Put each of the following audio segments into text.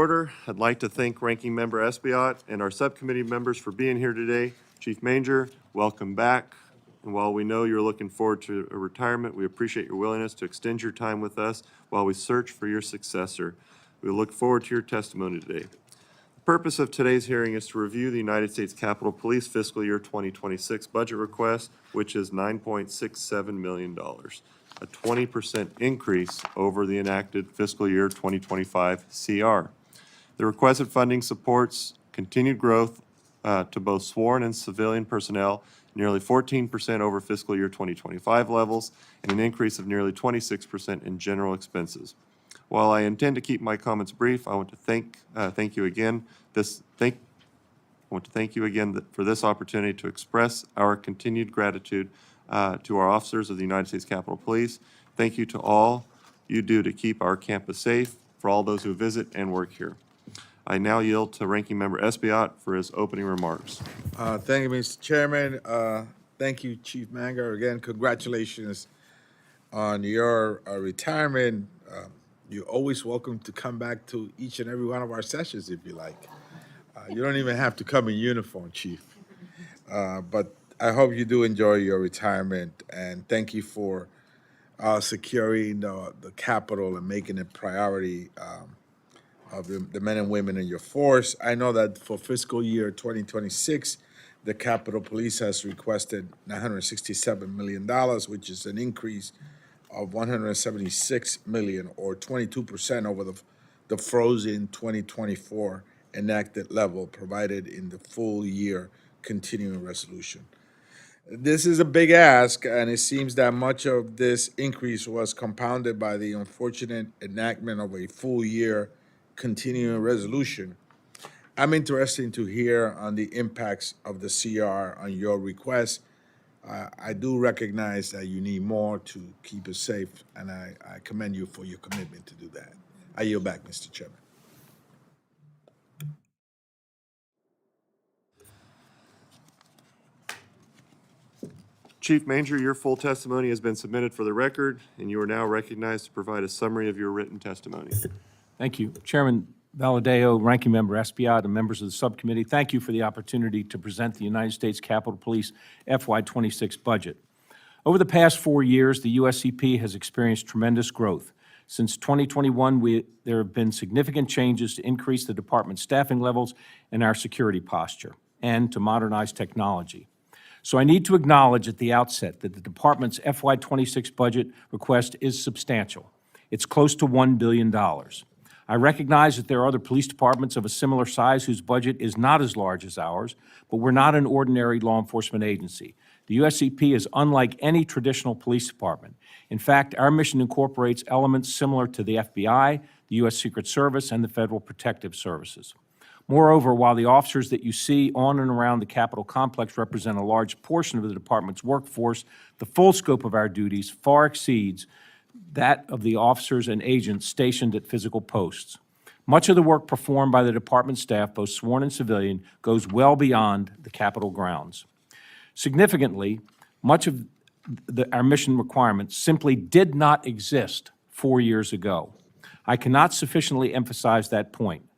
order. I'd like to thank Ranking Member Espiat and our subcommittee members for being here today. Chief Manger, welcome back. And while we know you're looking forward to a retirement, we appreciate your willingness to extend your time with us while we search for your successor. We look forward to your testimony today. The purpose of today's hearing is to review the United States Capitol Police fiscal year 2026 budget request, which is $9.67 million. A 20% increase over the enacted fiscal year 2025 CR. The requested funding supports continued growth to both sworn and civilian personnel, nearly 14% over fiscal year 2025 levels, and an increase of nearly 26% in general expenses. While I intend to keep my comments brief, I want to thank you again. I want to thank you again for this opportunity to express our continued gratitude to our officers of the United States Capitol Police. Thank you to all you do to keep our campus safe for all those who visit and work here. I now yield to Ranking Member Espiat for his opening remarks. Thank you, Mr. Chairman. Thank you, Chief Manger. Again, congratulations on your retirement. You're always welcome to come back to each and every one of our sessions if you like. You don't even have to come in uniform, Chief. But I hope you do enjoy your retirement, and thank you for securing the Capitol and making it priority of the men and women in your force. I know that for fiscal year 2026, the Capitol Police has requested $967 million, which is an increase of $176 million, or 22% over the frozen 2024 enacted level provided in the full year continuing resolution. This is a big ask, and it seems that much of this increase was compounded by the unfortunate enactment of a full year continuing resolution. I'm interested to hear on the impacts of the CR on your request. I do recognize that you need more to keep us safe, and I commend you for your commitment to do that. I yield back, Mr. Chairman. Chief Manger, your full testimony has been submitted for the record, and you are now recognized to provide a summary of your written testimony. Thank you. Chairman Valadeo, Ranking Member Espiat, and members of the subcommittee, thank you for the opportunity to present the United States Capitol Police FY26 budget. Over the past 4 years, the USCP has experienced tremendous growth. Since 2021, there have been significant changes to increase the department's staffing levels and our security posture, and to modernize technology. So I need to acknowledge at the outset that the department's FY26 budget request is substantial. It's close to $1 billion. I recognize that there are other police departments of a similar size whose budget is not as large as ours, but we're not an ordinary law enforcement agency. The USCP is unlike any traditional police department. In fact, our mission incorporates elements similar to the FBI, the U.S. Secret Service, and the Federal Protective Services. Moreover, while the officers that you see on and around the Capitol complex represent a large portion of the department's workforce, the full scope of our duties far exceeds that of the officers and agents stationed at physical posts. Much of the work performed by the department staff, both sworn and civilian, goes well beyond the Capitol grounds. Significantly, much of our mission requirements simply did not exist 4 years ago. I cannot sufficiently emphasize that point.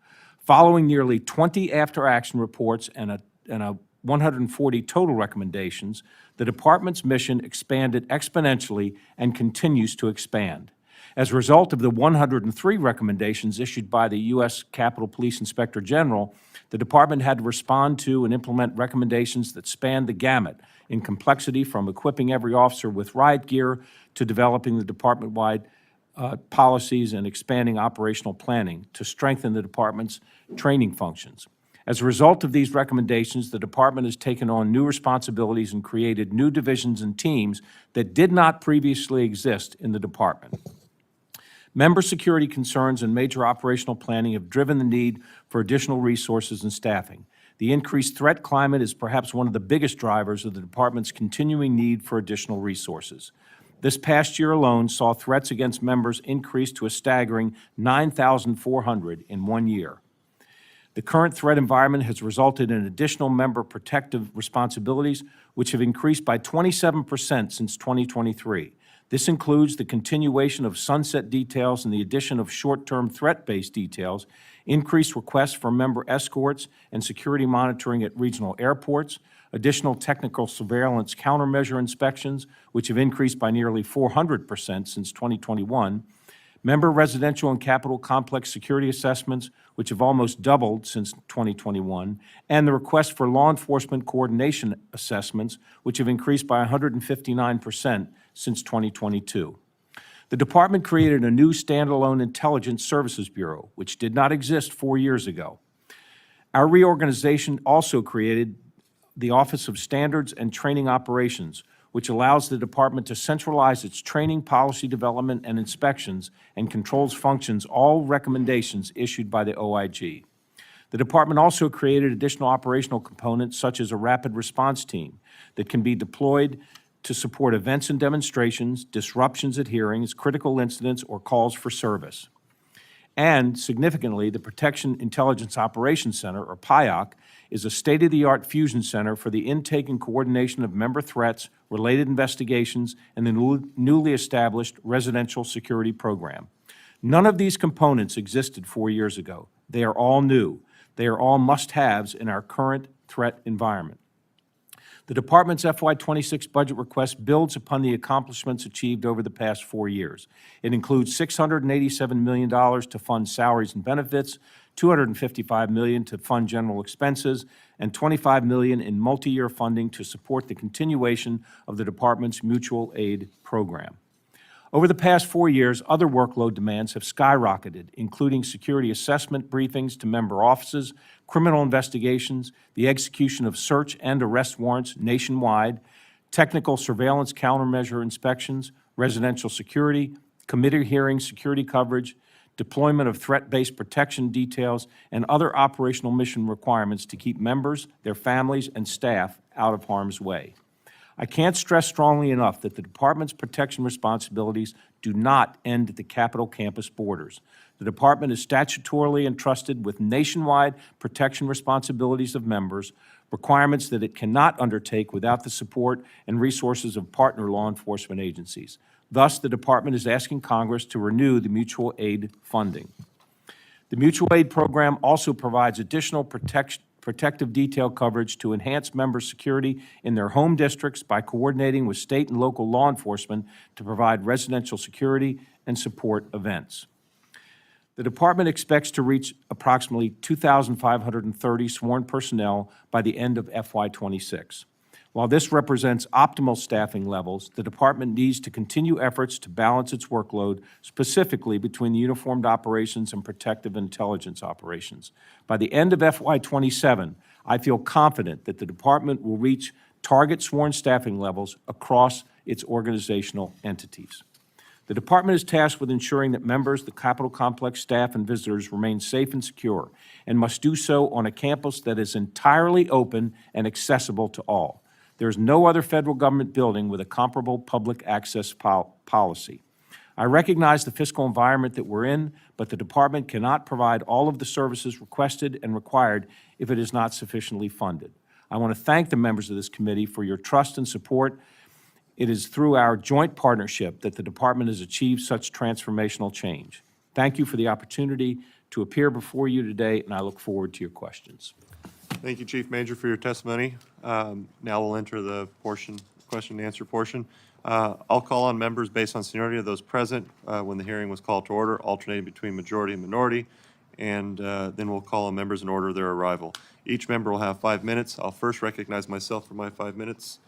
Following nearly 20 after-action reports and a 140 total recommendations, the department's mission expanded exponentially and continues to expand. As a result of the 103 recommendations issued by the U.S. Capitol Police Inspector General, the department had to respond to and implement recommendations that spanned the gamut in complexity, from equipping every officer with riot gear to developing the department-wide policies and expanding operational planning to strengthen the department's training functions. As a result of these recommendations, the department has taken on new responsibilities and created new divisions and teams that did not previously exist in the department. Member security concerns and major operational planning have driven the need for additional resources and staffing. The increased threat climate is perhaps one of the biggest drivers of the department's continuing need for additional resources. This past year alone saw threats against members increase to a staggering 9,400 in 1 year. The current threat environment has resulted in additional member protective responsibilities, which have increased by 27% since 2023. This includes the continuation of sunset details and the addition of short-term threat-based details, increased requests for member escorts and security monitoring at regional airports, additional technical surveillance countermeasure inspections, which have increased by nearly 400% since 2021, member residential and Capitol complex security assessments, which have almost doubled since 2021, and the request for law enforcement coordination assessments, which have increased by 159% since 2022. The department created a new standalone Intelligence Services Bureau, which did not exist 4 years ago. Our reorganization also created the Office of Standards and Training Operations, which allows the department to centralize its training, policy development, and inspections and controls functions all recommendations issued by the OIG. The department also created additional operational components such as a rapid response team that can be deployed to support events and demonstrations, disruptions at hearings, critical incidents, or calls for service. And significantly, the Protection Intelligence Operations Center, or PIOC, is a state-of-the-art fusion center for the intake and coordination of member threats, related investigations, and the newly established residential security program. None of these components existed 4 years ago. They are all new. They are all must-haves in our current threat environment. The department's FY26 budget request builds upon the accomplishments achieved over the past 4 years. It includes $687 million to fund salaries and benefits, $255 million to fund general expenses, and $25 million in multi-year funding to support the continuation of the department's mutual aid program. Over the past 4 years, other workload demands have skyrocketed, including security assessment briefings to member offices, criminal investigations, the execution of search and arrest warrants nationwide, technical surveillance countermeasure inspections, residential security, committee hearing security coverage, deployment of threat-based protection details, and other operational mission requirements to keep members, their families, and staff out of harm's way. I can't stress strongly enough that the department's protection responsibilities do not end at the Capitol campus borders. The department is statutorily entrusted with nationwide protection responsibilities of members, requirements that it cannot undertake without the support and resources of partner law enforcement agencies. Thus, the department is asking Congress to renew the mutual aid funding. The mutual aid program also provides additional protective detail coverage to enhance member security in their home districts by coordinating with state and local law enforcement to provide residential security and support events. The department expects to reach approximately 2,530 sworn personnel by the end of FY26. While this represents optimal staffing levels, the department needs to continue efforts to balance its workload, specifically between the uniformed operations and protective intelligence operations. By the end of FY27, I feel confident that the department will reach target sworn staffing levels across its organizational entities. The department is tasked with ensuring that members, the Capitol Complex staff, and visitors remain safe and secure, and must do so on a campus that is entirely open and accessible to all. There is no other federal government building with a comparable public access policy. I recognize the fiscal environment that we're in, but the department cannot provide all of the services requested and required if it is not sufficiently funded. I want to thank the members of this committee for your trust and support. It is through our joint partnership that the department has achieved such transformational change. Thank you for the opportunity to appear before you today, and I look forward to your questions. Thank you, Chief Manger, for your testimony. Now we'll enter the question and answer portion. I'll call on members based on seniority of those present when the hearing was called to order, alternating between majority and minority, and then we'll call on members in order of their arrival. Each member will have 5 minutes. I'll first recognize myself for my 5 minutes.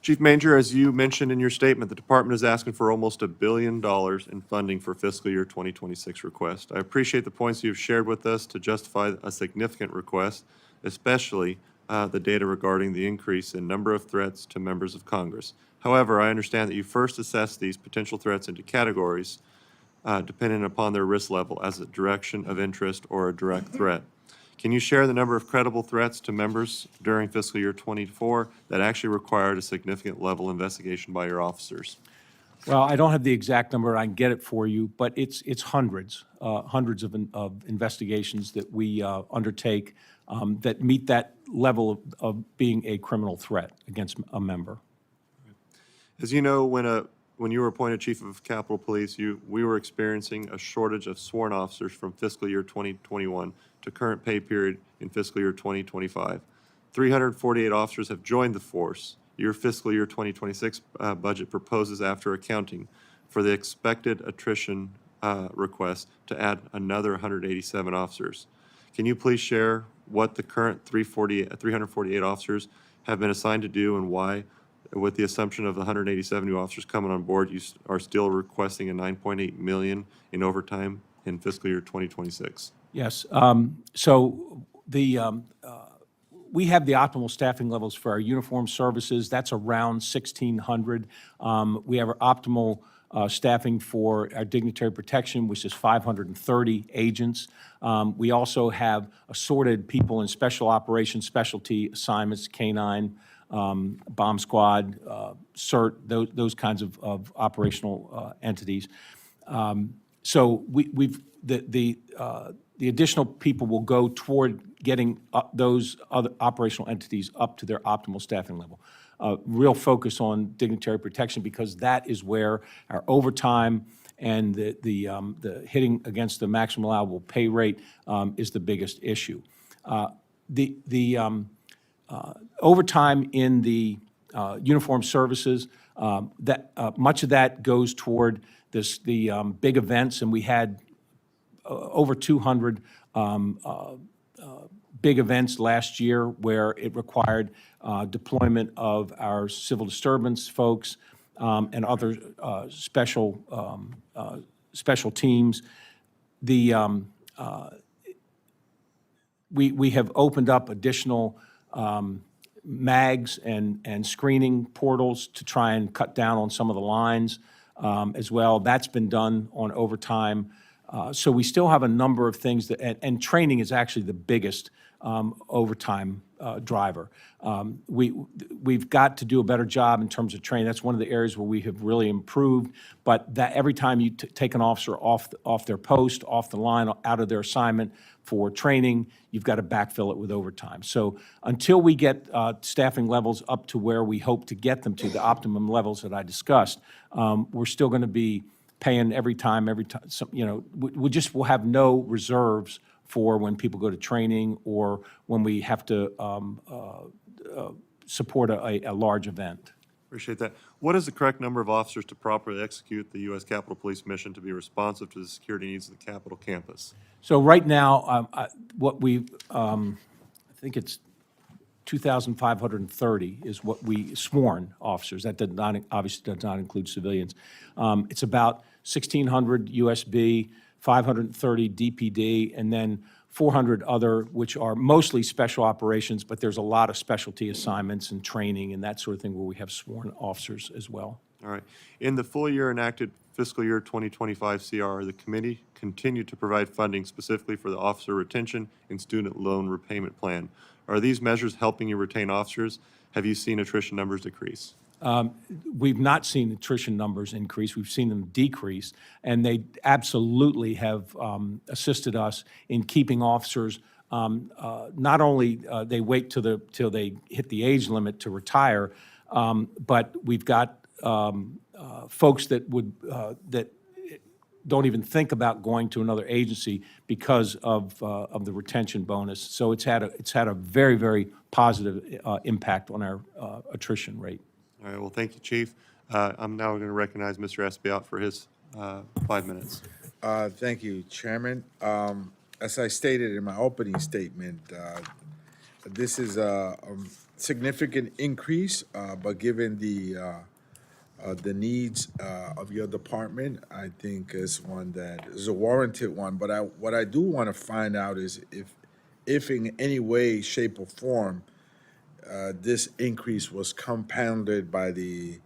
Chief Manger, as you mentioned in your statement, the department is asking for almost $1 billion in funding for fiscal year 2026 request. I appreciate the points you've shared with us to justify a significant request, especially the data regarding the increase in number of threats to members of Congress. However, I understand that you first assess these potential threats into categories depending upon their risk level as a direction of interest or a direct threat. Can you share the number of credible threats to members during fiscal year 24 that actually required a significant level investigation by your officers? Well, I don't have the exact number. I can get it for you, but it's hundreds of investigations that we undertake that meet that level of being a criminal threat against a member. As you know, when you were appointed Chief of Capitol Police, we were experiencing a shortage of sworn officers from fiscal year 2021 to current pay period in fiscal year 2025. 348 officers have joined the force. Your fiscal year 2026 budget proposes, after accounting for the expected attrition request, to add another 187 officers. Can you please share what the current 348 officers have been assigned to do and why, with the assumption of the 187 new officers coming on board, you are still requesting a $9.8 million in overtime in fiscal year 2026? Yes. So we have the optimal staffing levels for our uniform services. That's around 1,600. We have our optimal staffing for our dignitary protection, which is 530 agents. We also have assorted people in special operations, specialty assignments, K-9, bomb squad, CERT, those kinds of operational entities. So the additional people will go toward getting those other operational entities up to their optimal staffing level. Real focus on dignitary protection, because that is where our overtime and the hitting against the maximum allowable pay rate is the biggest issue. Overtime in the uniform services, much of that goes toward the big events, and we had over 200 big events last year where it required deployment of our civil disturbance folks and other special teams. We have opened up additional mags and screening portals to try and cut down on some of the lines as well. That's been done on overtime. So we still have a number of things that, and training is actually the biggest overtime driver. We've got to do a better job in terms of training. That's one of the areas where we have really improved, but that every time you take an officer off their post, off the line, out of their assignment for training, you've got to backfill it with overtime. So until we get staffing levels up to where we hope to get them to, the optimum levels that I discussed, we're still going to be paying every time, we'll have no reserves for when people go to training or when we have to support a large event. Appreciate that. What is the correct number of officers to properly execute the U.S. Capitol Police mission to be responsive to the security needs of the Capitol campus? So right now, I think it's 2,530 is what we sworn officers. That obviously does not include civilians. It's about 1,600 USB, 530 DPD, and then 400 other, which are mostly special operations, but there's a lot of specialty assignments and training and that sort of thing where we have sworn officers as well. All right. In the full year enacted fiscal year 2025 CR, the committee continued to provide funding specifically for the officer retention and student loan repayment plan. Are these measures helping you retain officers? Have you seen attrition numbers decrease? We've not seen attrition numbers increase. We've seen them decrease, and they absolutely have assisted us in keeping officers. Not only they wait till they hit the age limit to retire, but we've got folks that that don't even think about going to another agency because of the retention bonus. So it's had a very, very positive impact on our attrition rate. All right. Well, thank you, Chief. I'm now going to recognize Mr. Espiat for his 5 minutes. Thank you, Chairman. As I stated in my opening statement, this is a significant increase, but given the needs of your department, I think is one that is a warranted one. But what I do want to find out is if in any way, shape, or form, this increase was compounded by the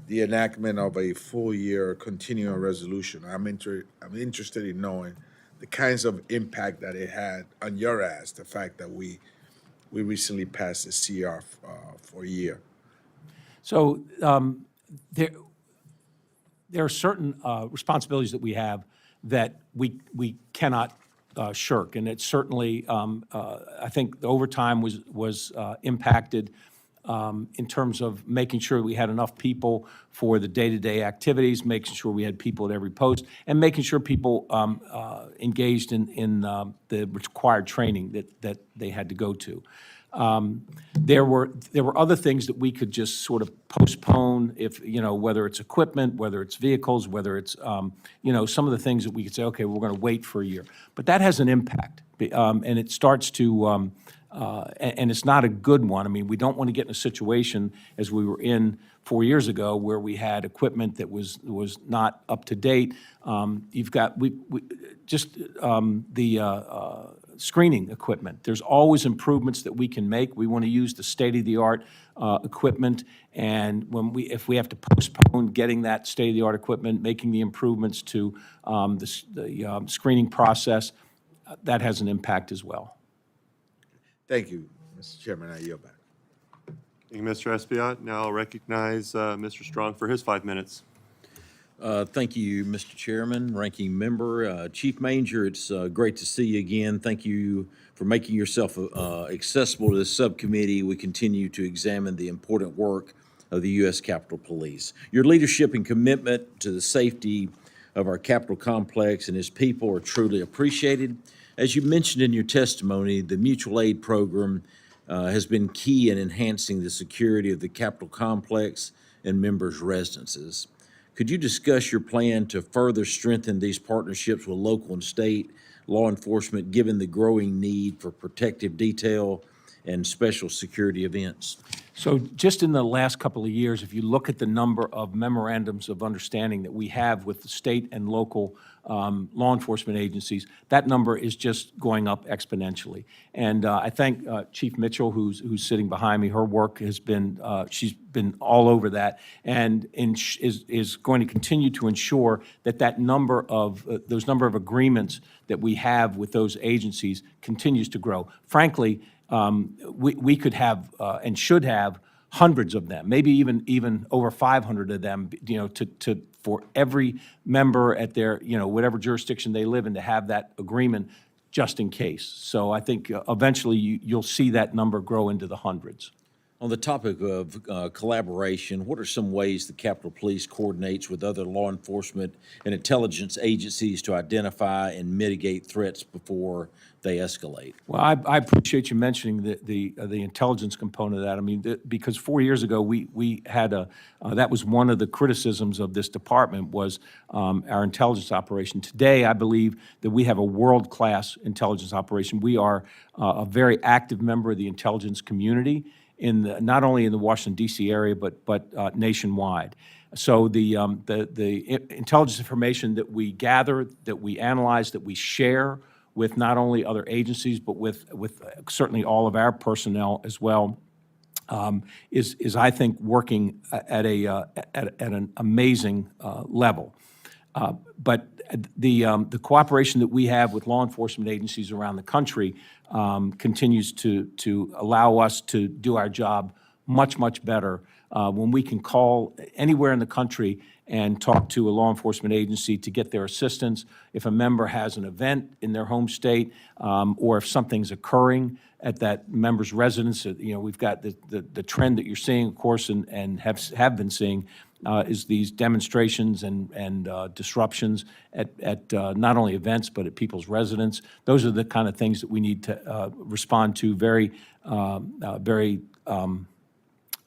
enactment of a full-year continuing resolution. I'm interested in knowing the kinds of impact that it had on your ass, the fact that we recently passed the CR for a year. So there are certain responsibilities that we have that we cannot shirk, and it's certainly I think the overtime was impacted. in terms of making sure we had enough people for the day-to-day activities, making sure we had people at every post, and making sure people engaged in the required training that they had to go to. There were other things that we could just sort of postpone if, whether it's equipment, whether it's vehicles, whether it's, some of the things that we could say, okay, we're going to wait for a year. But that has an impact, and it starts to, and it's not a good one. I mean, we don't want to get in a situation as we were in 4 years ago where we had equipment that was not up to date. You've got, the screening equipment. There's always improvements that we can make. We want to use the state-of-the-art equipment, and if we have to postpone getting that state-of-the-art equipment, making the improvements to the screening process, that has an impact as well. Thank you, Mr. Chairman. I yield back. Thank you, Mr. Espiat. Now I'll recognize Mr. Strong for his 5 minutes. Thank you, Mr. Chairman, Ranking Member. Chief Manger, it's great to see you again. Thank you for making yourself accessible to the subcommittee. We continue to examine the important work of the U.S. Capitol Police. Your leadership and commitment to the safety of our Capitol complex and its people are truly appreciated. As you mentioned in your testimony, the mutual aid program has been key in enhancing the security of the Capitol complex and members' residences. Could you discuss your plan to further strengthen these partnerships with local and state law enforcement, given the growing need for protective detail and special security events? So just in the last couple of years, if you look at the number of memorandums of understanding that we have with the state and local law enforcement agencies, that number is just going up exponentially. And I thank Chief Mitchell, who's sitting behind me. Her work has been, she's been all over that, and is going to continue to ensure that that number of, those number of agreements that we have with those agencies continues to grow. Frankly, we could have and should have hundreds of them, maybe even over 500 of them, for every member at their, whatever jurisdiction they live in, to have that agreement just in case. So I think eventually you'll see that number grow into the hundreds. On the topic of collaboration, what are some ways the Capitol Police coordinates with other law enforcement and intelligence agencies to identify and mitigate threats before they escalate? Well, I appreciate you mentioning the intelligence component of that. I mean, because 4 years ago, we had that was one of the criticisms of this department was our intelligence operation. Today, I believe that we have a world-class intelligence operation. We are a very active member of the intelligence community, not only in the Washington, D.C. area, but nationwide. So the intelligence information that we gather, that we analyze, that we share with not only other agencies, but with certainly all of our personnel as well, is I think working at an amazing level. But the cooperation that we have with law enforcement agencies around the country continues to allow us to do our job much, much better. When we can call anywhere in the country and talk to a law enforcement agency to get their assistance, if a member has an event in their home state, or if something's occurring at that member's residence, we've got the trend that you're seeing, of course, and have been seeing, is these demonstrations and disruptions at not only events, but at people's residence. Those are the kind of things that we need to respond to very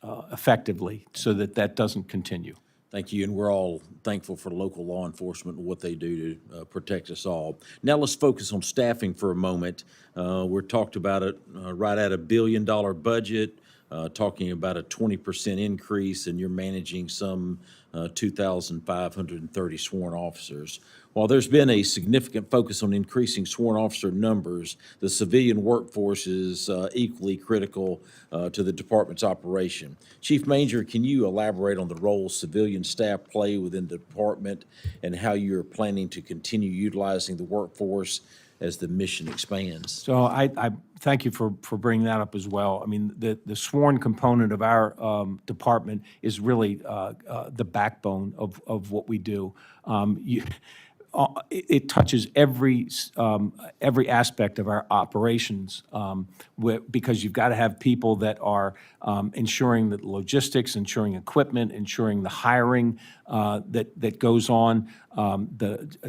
effectively so that doesn't continue. Thank you, and we're all thankful for local law enforcement and what they do to protect us all. Now let's focus on staffing for a moment. We're talked about it right at $1 billion budget, talking about a 20% increase, and you're managing some 2,530 sworn officers. While there's been a significant focus on increasing sworn officer numbers, the civilian workforce is equally critical to the department's operation. Chief Manger, can you elaborate on the role civilian staff play within the department and how you're planning to continue utilizing the workforce as the mission expands? So I thank you for bringing that up as well. I mean, the sworn component of our department is really the backbone of what we do. it touches every aspect of our operations, because you've got to have people that are ensuring the logistics, ensuring equipment, ensuring the hiring that goes on,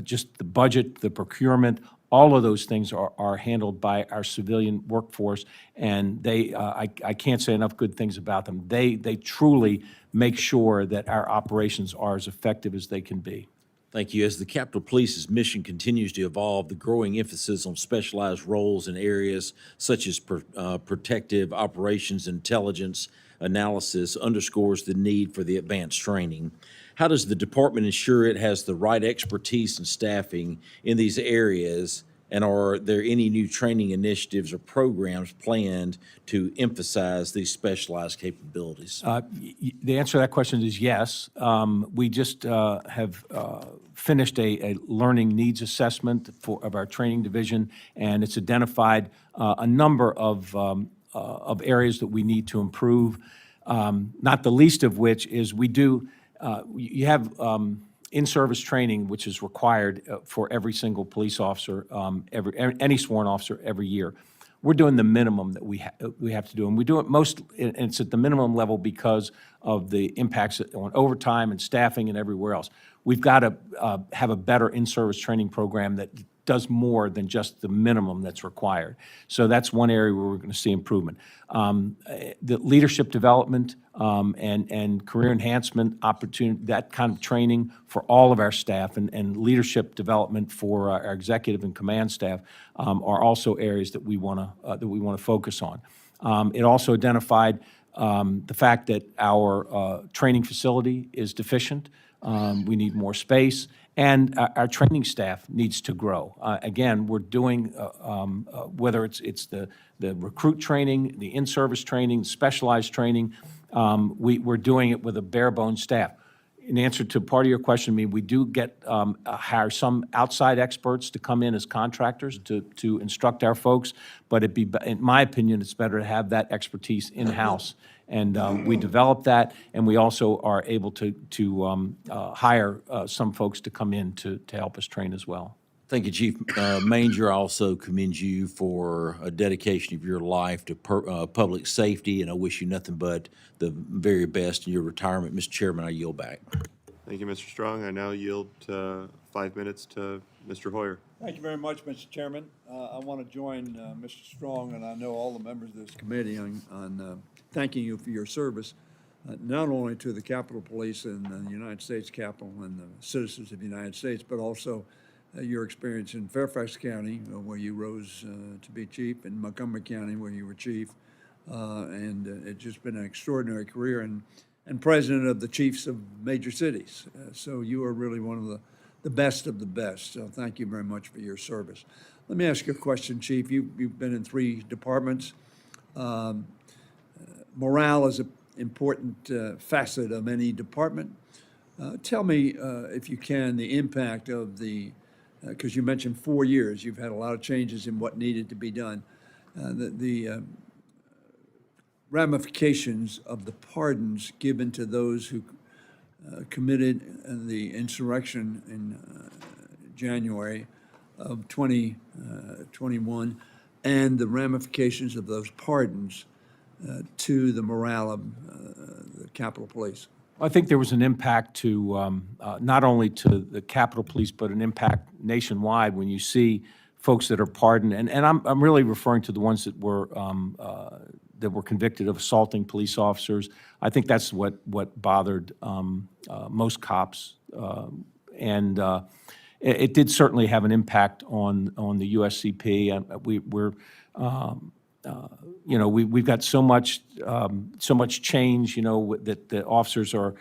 just the budget, the procurement. All of those things are handled by our civilian workforce, and I can't say enough good things about them. They truly make sure that our operations are as effective as they can be. Thank you. As the Capitol Police's mission continues to evolve, the growing emphasis on specialized roles in areas such as protective operations, intelligence, analysis underscores the need for the advanced training. How does the department ensure it has the right expertise and staffing in these areas? And are there any new training initiatives or programs planned to emphasize these specialized capabilities? The answer to that question is yes. We just have finished a learning needs assessment of our training division, and it's identified a number of areas that we need to improve, not the least of which is you have in-service training, which is required for every single police officer, any sworn officer every year. We're doing the minimum that we have to do, and we do it and it's at the minimum level because of the impacts on overtime and staffing and everywhere else. We've got to have a better in-service training program that does more than just the minimum that's required. So that's one area where we're going to see improvement. The leadership development and career enhancement opportunity, that kind of training for all of our staff, and leadership development for our executive and command staff are also areas that we want to focus on. It also identified the fact that our training facility is deficient. We need more space, and our training staff needs to grow. Again, we're doing, whether it's the recruit training, the in-service training, specialized training, we're doing it with a bare-bones staff. In answer to part of your question, I mean, we do hire some outside experts to come in as contractors to instruct our folks, but in my opinion, it's better to have that expertise in-house. And we develop that, and we also are able to hire some folks to come in to help us train as well. Thank you, Chief. Manger, I also commend you for a dedication of your life to public safety, and I wish you nothing but the very best in your retirement. Mr. Chairman, I yield back. Thank you, Mr. Strong. I now yield 5 minutes to Mr. Hoyer. Thank you very much, Mr. Chairman. I want to join Mr. Strong, and I know all the members of this committee on thanking you for your service, not only to the Capitol Police and the United States Capitol and the citizens of the United States, but also your experience in Fairfax County, where you rose to be chief, in Montgomery County, where you were chief, and it's just been an extraordinary career, and president of the chiefs of major cities. So you are really one of the best of the best. So thank you very much for your service. Let me ask you a question, Chief. You've been in 3 departments. Morale is an important facet of any department. Tell me, if you can, the impact of because you mentioned 4 years, you've had a lot of changes in what needed to be done. The ramifications of the pardons given to those who committed the insurrection in January of 2021, and the ramifications of those pardons to the morale of the Capitol Police. I think there was an impact to not only to the Capitol Police, but an impact nationwide when you see folks that are pardoned, and I'm really referring to the ones that were convicted of assaulting police officers. I think that's what bothered most cops, and it did certainly have an impact on the USCP. We've got so much change, that the officers are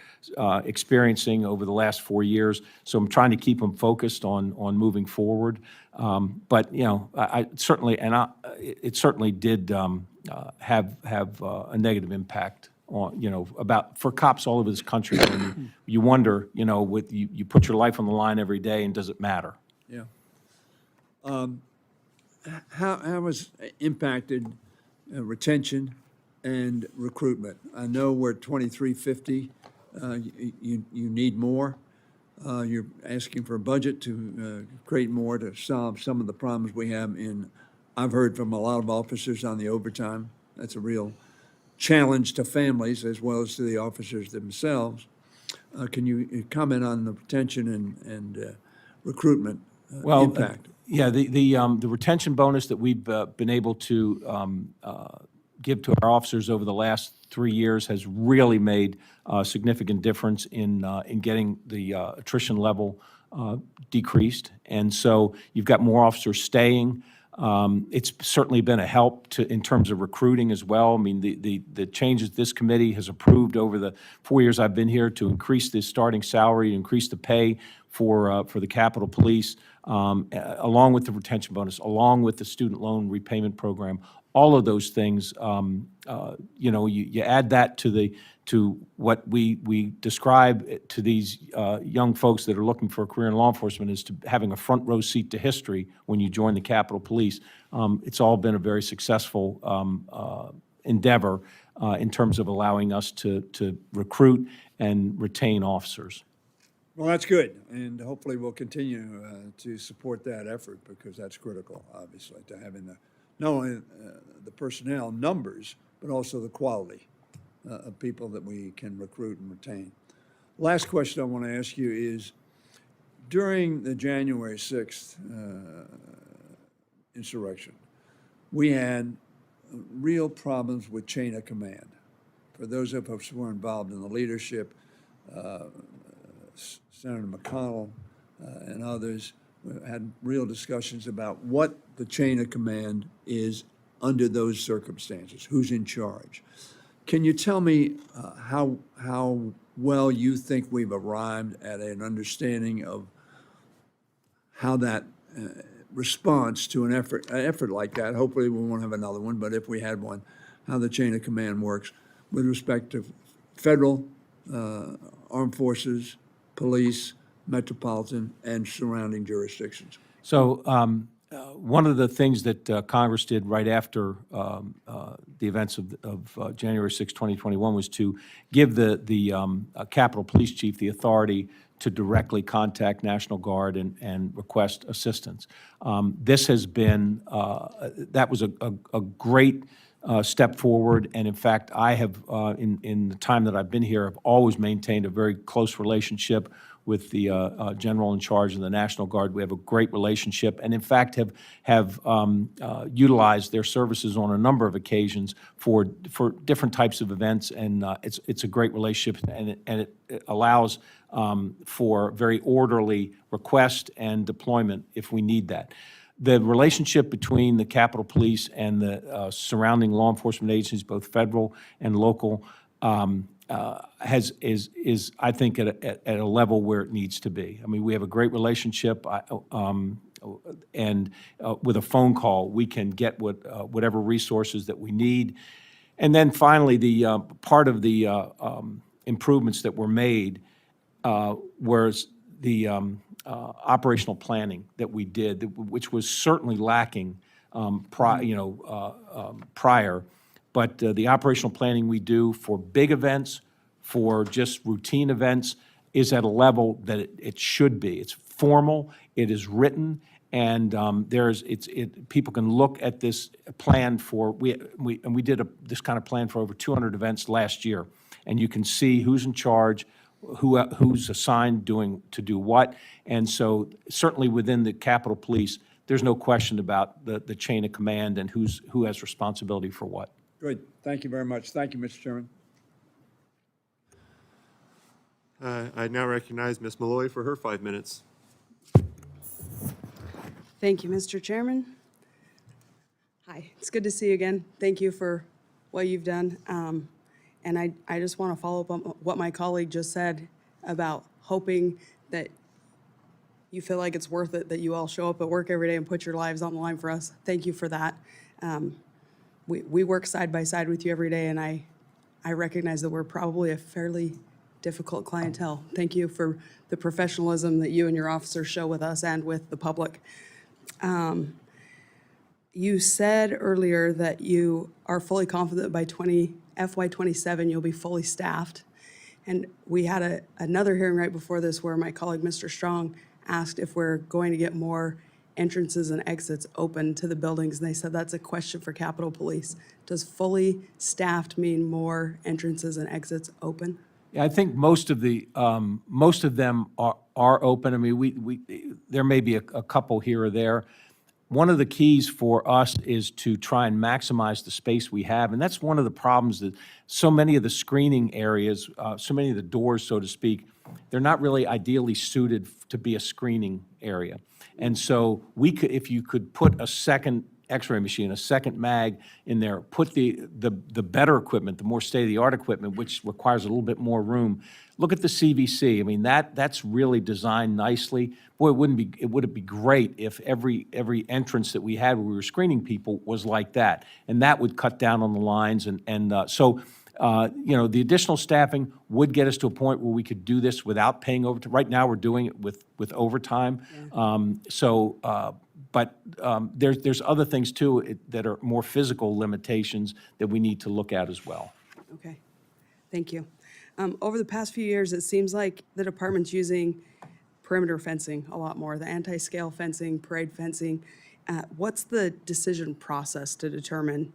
experiencing over the last 4 years. So I'm trying to keep them focused on moving forward. But it certainly did have a negative impact on for cops all over this country. When you wonder, you put your life on the line every day, and does it matter? Yeah. How has impacted retention and recruitment? I know we're at 2350. You need more. You're asking for a budget to create more to solve some of the problems we have I've heard from a lot of officers on the overtime. That's a real challenge to families as well as to the officers themselves. Can you comment on the retention and recruitment Well, impact? Yeah, the retention bonus that we've been able to give to our officers over the last 3 years has really made a significant difference in getting the attrition level decreased. And so you've got more officers staying. It's certainly been a help in terms of recruiting as well. I mean, the changes this committee has approved over the 4 years I've been here to increase the starting salary, increase the pay for the Capitol Police, along with the retention bonus, along with the student loan repayment program. All of those things, you add that to what we describe to these young folks that are looking for a career in law enforcement as to having a front row seat to history when you join the Capitol Police. It's all been a very successful endeavor in terms of allowing us to recruit and retain officers. Well, that's good, and hopefully we'll continue to support that effort because that's critical, obviously, to having not only the personnel numbers, but also the quality of people that we can recruit and retain. Last question I want to ask you is, during the January 6th insurrection, we had real problems with chain of command. For those of us who were involved in the leadership, Senator McConnell and others had real discussions about what the chain of command is under those circumstances, who's in charge. Can you tell me how well you think we've arrived at an understanding of how that response to an effort like that, hopefully we won't have another one, but if we had one, how the chain of command works with respect to federal, armed forces, police, metropolitan, and surrounding jurisdictions? So one of the things that Congress did right after the events of January 6, 2021 was to give the Capitol Police Chief the authority to directly contact National Guard and request assistance. This has been, that was a great step forward, and in fact, I have, in the time that I've been here, have always maintained a very close relationship with the general in charge of the National Guard. We have a great relationship, and in fact have utilized their services on a number of occasions for different types of events, and it's a great relationship, and it allows for very orderly request and deployment if we need that. The relationship between the Capitol Police and the surrounding law enforcement agencies, both federal and local, is I think at a level where it needs to be. I mean, we have a great relationship, and with a phone call, we can get whatever resources that we need. And then finally, the part of the improvements that were made was the operational planning that we did, which was certainly lacking prior. But the operational planning we do for big events, for just routine events, is at a level that it should be. It's formal, it is written, and people can look at this plan for, we did this kind of plan for over 200 events last year, and you can see who's in charge, who's assigned to do what, and so certainly within the Capitol Police, there's no question about the chain of command and who has responsibility for what. Good. Thank you very much. Thank you, Mr. Chairman. I now recognize Ms. Malloy for her 5 minutes. Thank you, Mr. Chairman. Hi, it's good to see you again. Thank you for what you've done. And I just want to follow up on what my colleague just said about hoping that you feel like it's worth it, that you all show up at work every day and put your lives on the line for us. Thank you for that. We work side by side with you every day, and I recognize that we're probably a fairly difficult clientele. Thank you for the professionalism that you and your officers show with us and with the public. You said earlier that you are fully confident by FY27 you'll be fully staffed. And we had another hearing right before this where my colleague, Mr. Strong, asked if we're going to get more entrances and exits open to the buildings, and they said that's a question for Capitol Police. Does fully staffed mean more entrances and exits open? Yeah, I think most of them are open. I mean, there may be a couple here or there. One of the keys for us is to try and maximize the space we have, and that's one of the problems that so many of the screening areas, so many of the doors, so to speak, they're not really ideally suited to be a screening area. And so if you could put a second X-ray machine, a second mag in there, put the better equipment, the more state-of-the-art equipment, which requires a little bit more room. Look at the CVC. I mean, that's really designed nicely. Boy, would it be great if every entrance that we had where we were screening people was like that, and that would cut down on the lines. So the additional staffing would get us to a point where we could do this without paying overtime. Right now, we're doing it with overtime. But there's other things too that are more physical limitations that we need to look at as well. Okay, thank you. Over the past few years, it seems like the department's using perimeter fencing a lot more, the anti-scale fencing, parade fencing. What's the decision process to determine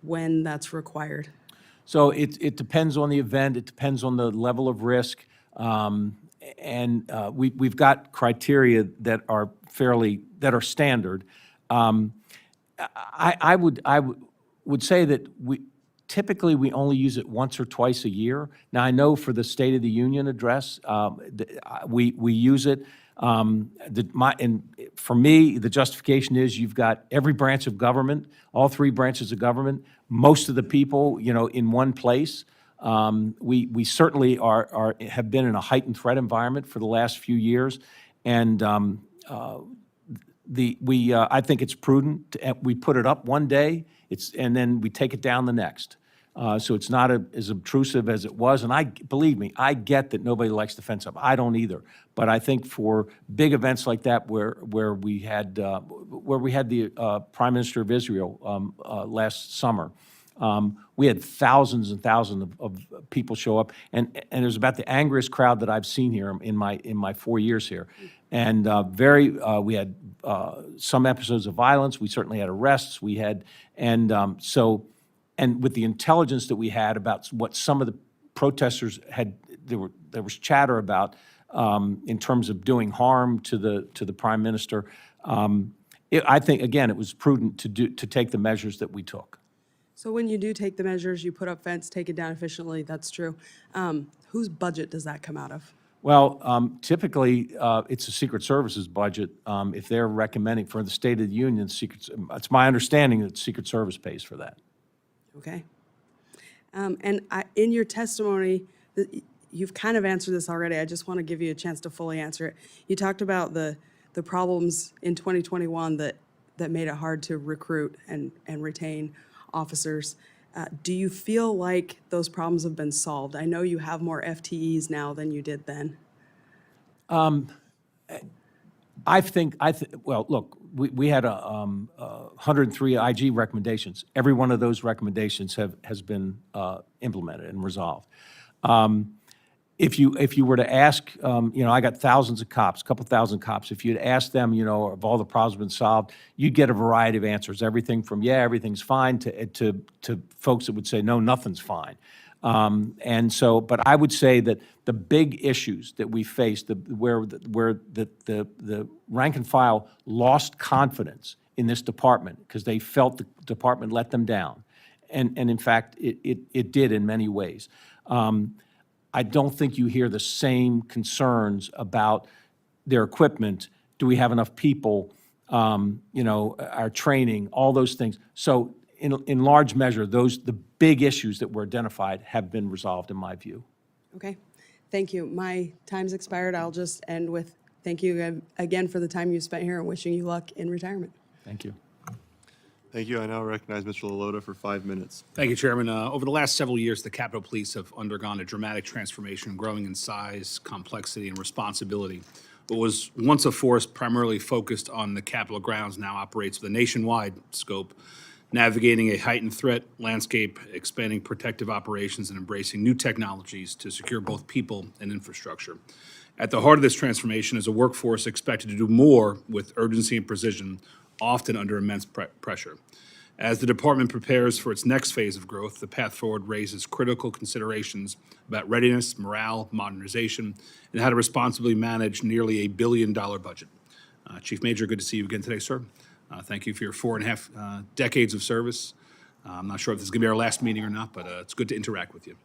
when that's required? So it depends on the event, it depends on the level of risk, we've got criteria that are standard. I would say that typically we only use it once or twice a year. Now, I know for the State of the Union address, we use it. And for me, the justification is you've got every branch of government, all three branches of government, most of the people, in one place. We certainly have been in a heightened threat environment for the last few years, and I think it's prudent. We put it up one day, and then we take it down the next. So it's not as obtrusive as it was. And believe me, I get that nobody likes to fence up. I don't either. But I think for big events like that, where we had the Prime Minister of Israel last summer, we had thousands and thousands of people show up, and it was about the angriest crowd that I've seen here in my 4 years here. And we had some episodes of violence. We certainly had arrests. We had, and with the intelligence that we had about what some of the protesters had, there was chatter about in terms of doing harm to the Prime Minister. I think, again, it was prudent to take the measures that we took. So when you do take the measures, you put up fence, take it down efficiently, that's true. Whose budget does that come out of? Well, typically, it's the Secret Service's budget. If they're recommending for the State of the Union, it's my understanding that the Secret Service pays for that. Okay. In your testimony, you've kind of answered this already. I just want to give you a chance to fully answer it. You talked about the problems in 2021 that made it hard to recruit and retain officers. Do you feel like those problems have been solved? I know you have more FTEs now than you did then. Well, look, we had 103 IG recommendations. Every one of those recommendations has been implemented and resolved. If you were to ask, I got thousands of cops, a couple thousand cops. If you'd ask them, have all the problems been solved, you'd get a variety of answers. Everything from everything's fine to folks that would say no, nothing's fine. But I would say that the big issues that we faced, where the rank and file lost confidence in this department because they felt the department let them down, and in fact it did in many ways. I don't think you hear the same concerns about their equipment. Do we have enough people? Our training, all those things. So in large measure, the big issues that were identified have been resolved in my view. Okay, thank you. My time's expired. I'll just end with thank you again for the time you spent here and wishing you luck in retirement. Thank you. Thank you. I now recognize Mr. Lalotta for 5 minutes. Thank you, Chairman. Over the last several years, the Capitol Police have undergone a dramatic transformation, growing in size, complexity, and responsibility. What was once a force primarily focused on the Capitol grounds now operates with a nationwide scope, navigating a heightened threat landscape, expanding protective operations, and embracing new technologies to secure both people and infrastructure. At the heart of this transformation is a workforce expected to do more with urgency and precision, often under immense pressure. As the department prepares for its next phase of growth, the path forward raises critical considerations about readiness, morale, modernization, and how to responsibly manage nearly $1 billion budget. Chief Manger, good to see you again today, sir. Thank you for your 4.5 decades of service. I'm not sure if this is going to be our last meeting or not, but it's good to interact with you.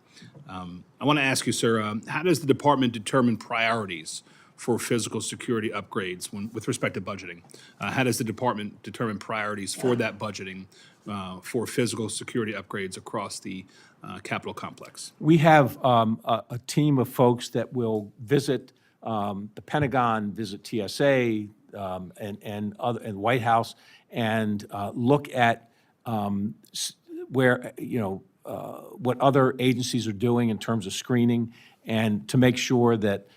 I want to ask you, sir, how does the department determine priorities for physical security upgrades with respect to budgeting? How does the department determine priorities for that budgeting for physical security upgrades across the Capitol complex? We have a team of folks that will visit the Pentagon, visit TSA, and White House, and look at where, what other agencies are doing in terms of screening, and to make sure that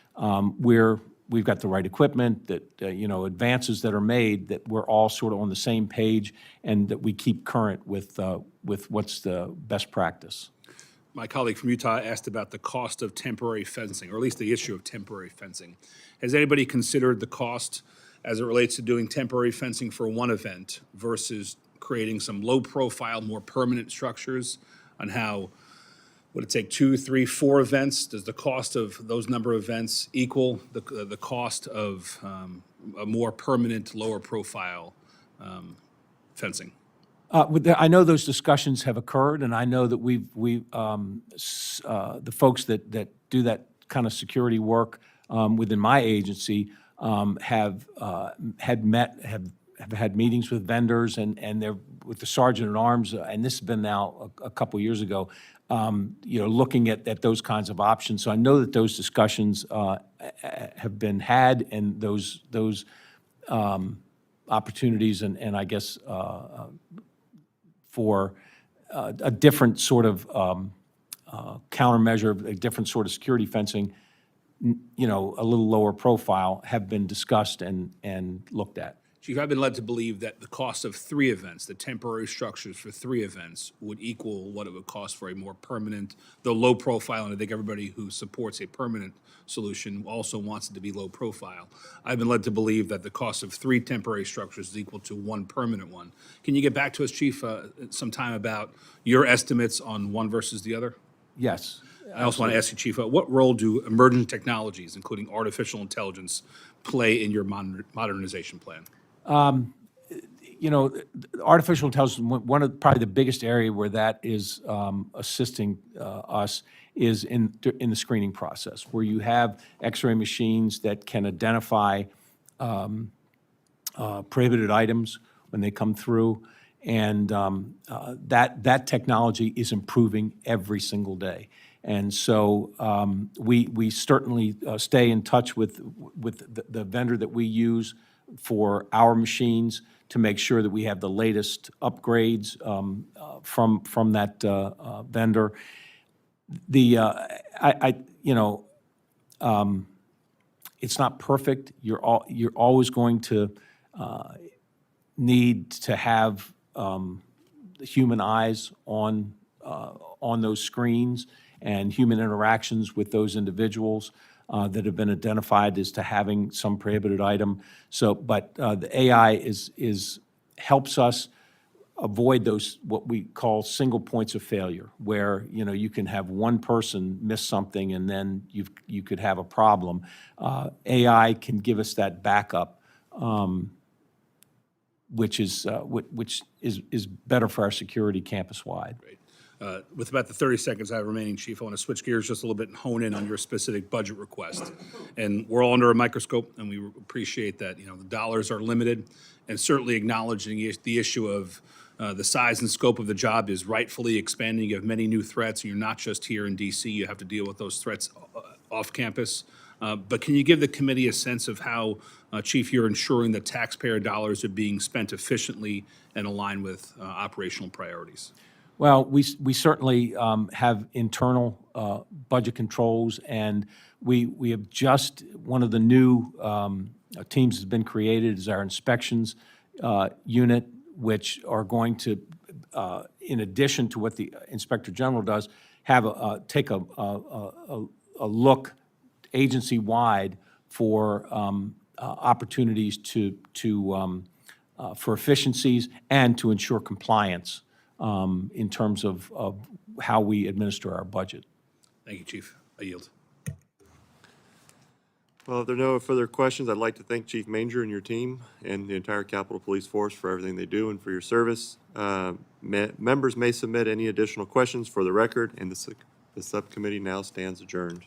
we've got the right equipment, that, advances that are made, that we're all sort of on the same page, and that we keep current with what's the best practice. My colleague from Utah asked about the cost of temporary fencing, or at least the issue of temporary fencing. Has anybody considered the cost as it relates to doing temporary fencing for one event versus creating some low-profile, more permanent structures, on how, would it take 2, 3, 4 events? Does the cost of those number of events equal the cost of a more permanent, lower-profile fencing? I know those discussions have occurred, and I know that the folks that do that kind of security work within my agency have had meetings with vendors, and they're with the sergeant at arms, and this has been now a couple years ago, looking at those kinds of options. So I know that those discussions have been had, and those opportunities, and I guess for a different sort of countermeasure, a different sort of security fencing, a little lower profile, have been discussed and looked at. Chief, I've been led to believe that the cost of 3 events, the temporary structures for 3 events, would equal what it would cost for a more permanent, though low profile, and I think everybody who supports a permanent solution also wants it to be low profile. I've been led to believe that the cost of 3 temporary structures is equal to 1 permanent one. Can you get back to us, Chief, sometime about your estimates on one versus the other? Yes. I also want to ask you, Chief, what role do emerging technologies, including artificial intelligence, play in your modernization plan? Artificial intelligence, one of probably the biggest area where that is assisting us is in the screening process, where you have X-ray machines that can identify prohibited items when they come through, and that technology is improving every single day. And so we certainly stay in touch with the vendor that we use for our machines to make sure that we have the latest upgrades from that vendor. It's not perfect. You're always going to need to have human eyes on those screens and human interactions with those individuals that have been identified as to having some prohibited item. So, but the AI helps us avoid those, what we call single points of failure, where, you can have one person miss something and then you could have a problem. AI can give us that backup, which is better for our security campus-wide. Great. With about the 30 seconds I have remaining, Chief, I want to switch gears just a little bit and hone in on your specific budget request. And we're all under a microscope, and we appreciate that, the dollars are limited, and certainly acknowledging the issue of the size and scope of the job is rightfully expanding. You have many new threats, and you're not just here in D.C. You have to deal with those threats off campus. But can you give the committee a sense of how, Chief, you're ensuring that taxpayer dollars are being spent efficiently and aligned with operational priorities? Well, we certainly have internal budget controls, and we have just, one of the new teams has been created is our inspections unit, which are going to in addition to what the Inspector General does, have take a look agency-wide for opportunities for efficiencies and to ensure compliance in terms of how we administer our budget. Thank you, Chief. I yield. Well, if there are no further questions, I'd like to thank Chief Manger and your team and the entire Capitol Police Force for everything they do and for your service. Members may submit any additional questions for the record, and the subcommittee now stands adjourned.